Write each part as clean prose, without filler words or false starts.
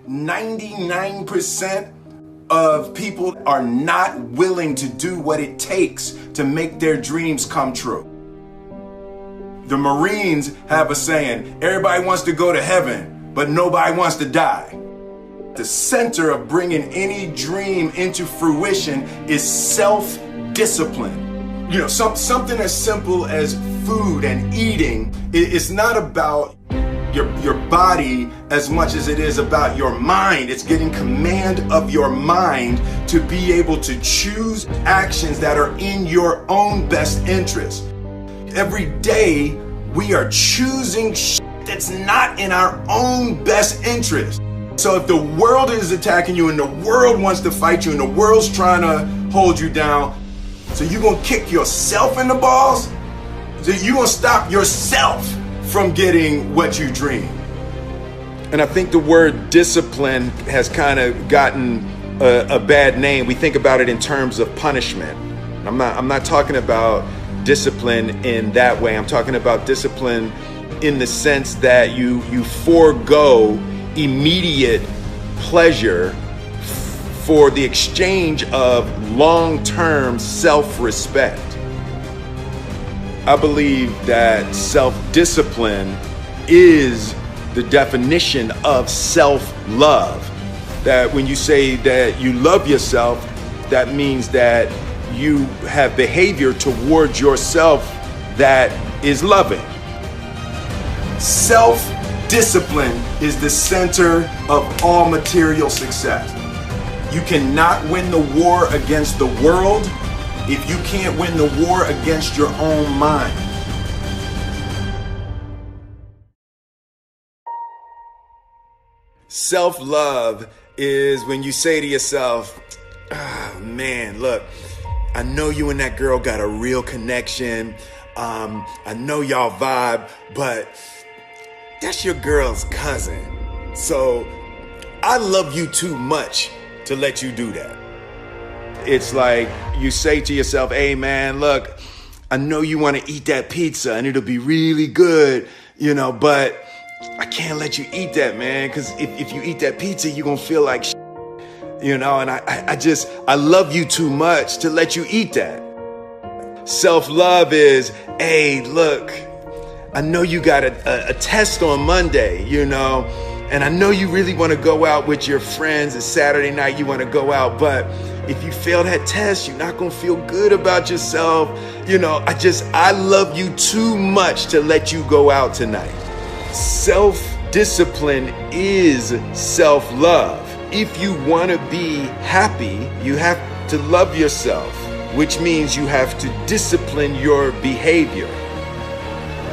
99% of people are not willing to do what it takes to make their dreams come true. The Marines have a saying, everybody wants to go to heaven, but nobody wants to die. The center of bringing any dream into fruition is self-discipline. You know, something as simple as food and eating. It's not about your body as much as it is about your mind. It's getting command of your mind to be able to choose actions that are in your own best interest. Every day we are choosing that's not in our own best interest. So if the world is attacking you and the world wants to fight you and the world's trying to hold you down, so you're gonna kick yourself in the balls? So you're gonna stop yourself from getting what you dream. And I think the word discipline has kind of gotten a bad name. We think about it in terms of punishment. I'm not talking about discipline in that way. I'm talking about discipline in the sense that you forego immediate pleasure for the exchange of long-term self-respect. I believe that self-discipline is the definition of self-love. That when you say that you love yourself, that means that you have behavior towards yourself that is loving. Self-discipline is the center of all material success. You cannot win the war against the world if you can't win the war against your own mind. Self-love is when you say to yourself, oh man, look, I know you and that girl got a real connection. I know y'all vibe, but that's your girl's cousin. So I love you too much to let you do that. It's like you say to yourself, hey man, look, I know you want to eat that pizza and it'll be really good, you know, but I can't let you eat that, man, because if you eat that pizza, you're going to feel like shit, you know, and I love you too much to let you eat that. Self-love is, hey, look, I know you got a test on Monday, you know, and I know you really want to go out with your friends. It's Saturday night, you want to go out, but if you fail that test, you're not going to feel good about yourself. You know, I love you too much to let you go out tonight. Self-discipline is self-love. If you want to be happy, you have to love yourself, which means you have to discipline your behavior.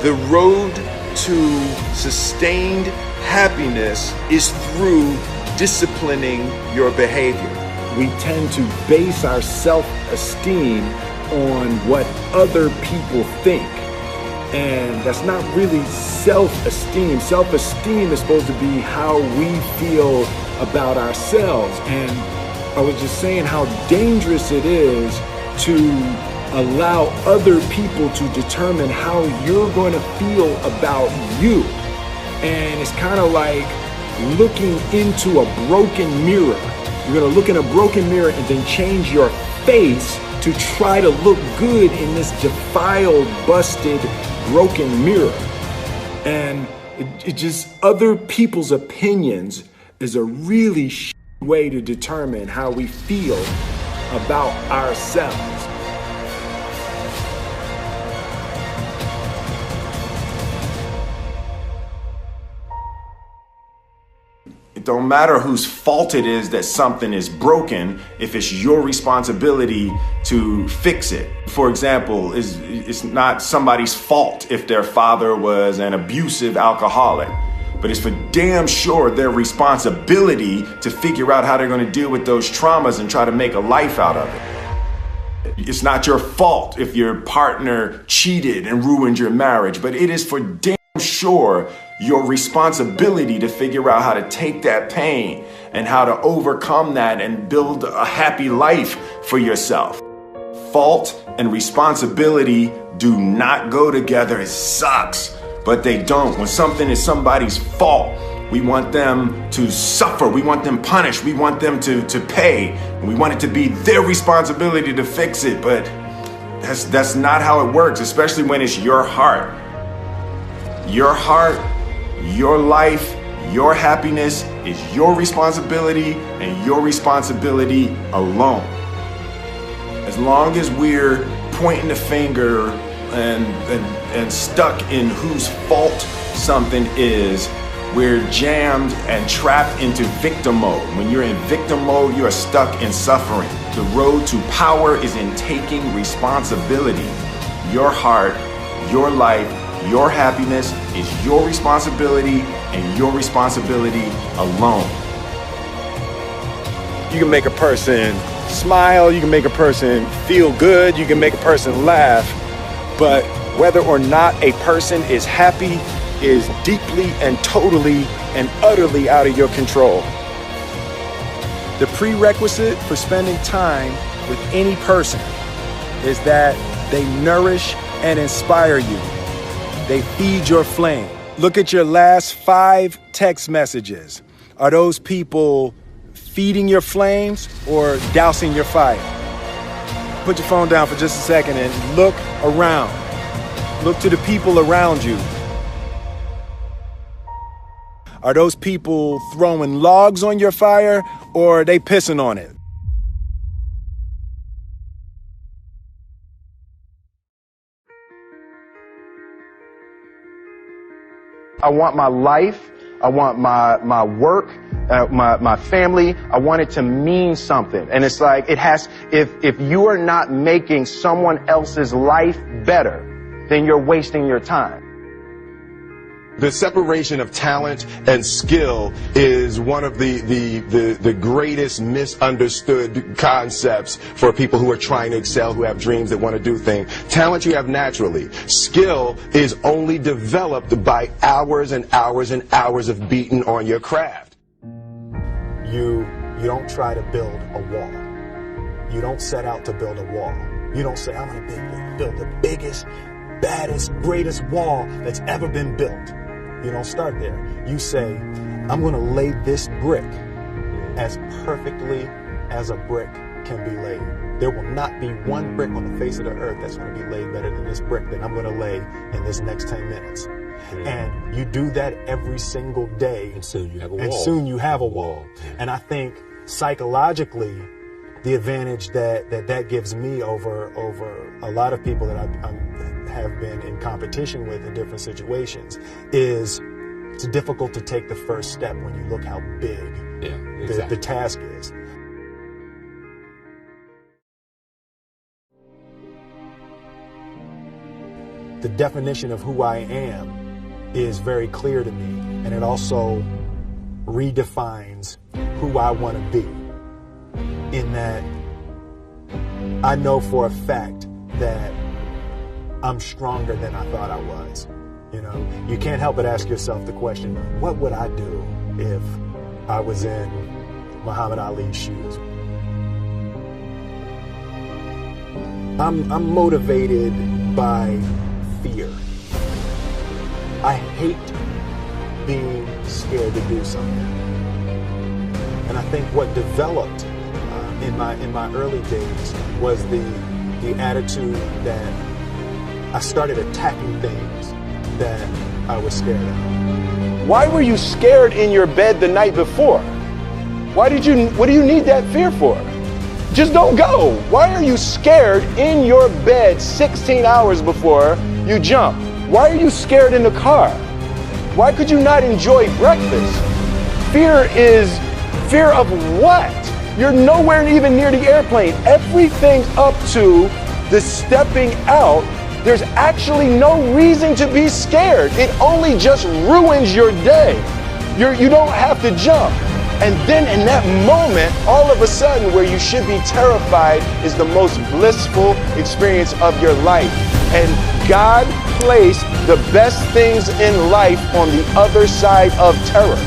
The road to sustained happiness is through disciplining your behavior. We tend to base our self-esteem on what other people think. And that's not really self-esteem. Self-esteem is supposed to be how we feel about ourselves. And I was just saying how dangerous it is to allow other people to determine how you're going to feel about you. And it's kind of like looking into a broken mirror. You're going to look in a broken mirror and then change your face to try to look good in this defiled, busted, broken mirror. And it just, other people's opinions is a really way to determine how we feel about ourselves. It don't matter whose fault it is that something is broken if it's your responsibility to fix it. For example, it's not somebody's fault if their father was an abusive alcoholic, but it's for damn sure their responsibility to figure out how they're going to deal with those traumas and try to make a life out of it. It's not your fault if your partner cheated and ruined your marriage, but it is for damn sure your responsibility to figure out how to take that pain and how to overcome that and build a happy life for yourself. Fault and responsibility do not go together. It sucks, but they don't. When something is somebody's fault, We want them to suffer. We want them punished. We want them to pay. And we want it to be their responsibility to fix it. But that's not how it works, especially when it's your heart. Your heart, your life, your happiness is your responsibility and your responsibility alone. As long as we're pointing the finger and stuck in whose fault something is, we're jammed and trapped into victim mode. When you're in victim mode, you are stuck in suffering. The road to power is in taking responsibility. Your heart, your life, your happiness is your responsibility and your responsibility alone. You can make a person smile, you can make a person feel good, you can make a person laugh, but whether or not a person is happy is deeply and totally and utterly out of your control. The prerequisite for spending time with any person is that they nourish and inspire you. They feed your flame. Look at your last 5 text messages. Are those people feeding your flames or dousing your fire? Put your phone down for just a second and look around. Look to the people around you. Are those people throwing logs on your fire or are they pissing on it? I want my life, I want my work, my family, I want it to mean something. And it's like, if you are not making someone else's life better, then you're wasting your time. The separation of talent and skill is one of the greatest misunderstood concepts for people who are trying to excel, who have dreams, that want to do things. Talent you have naturally. Skill is only developed by hours and hours and hours of beating on your craft. You don't try to build a wall. You don't set out to build a wall. You don't say, I'm going to build the biggest, baddest, greatest wall that's ever been built. You don't start there. You say, I'm going to lay this brick as perfectly as a brick can be laid. There will not be one brick on the face of the earth that's going to be laid better than this brick that I'm going to lay in this next 10 minutes. And you do that every single day. And soon you have a wall. And soon you have a wall. And I think psychologically, the advantage that gives me over a lot of people that I have been in competition with in different situations is it's difficult to take the first step when you look how big the task is. The definition of who I am is very clear to me, and it also redefines who I want to be, in that I know for a fact that I'm stronger than I thought I was. You know, you can't help but ask yourself the question, what would I do if I was in Muhammad Ali's shoes? I'm motivated by fear. I hate being scared to do something. And I think what developed in my early days was the attitude that I started attacking things that I was scared of. Why were you scared in your bed the night before? What do you need that fear for? Just don't go. Why are you scared in your bed 16 hours before you jump? Why are you scared in the car? Why could you not enjoy breakfast? Fear is fear of what? You're nowhere even near the airplane. Everything up to the stepping out, there's actually no reason to be scared. It only just ruins your day. You don't have to jump. And then in that moment, all of a sudden, where you should be terrified is the most blissful experience of your life. And God placed the best things in life on the other side of terror.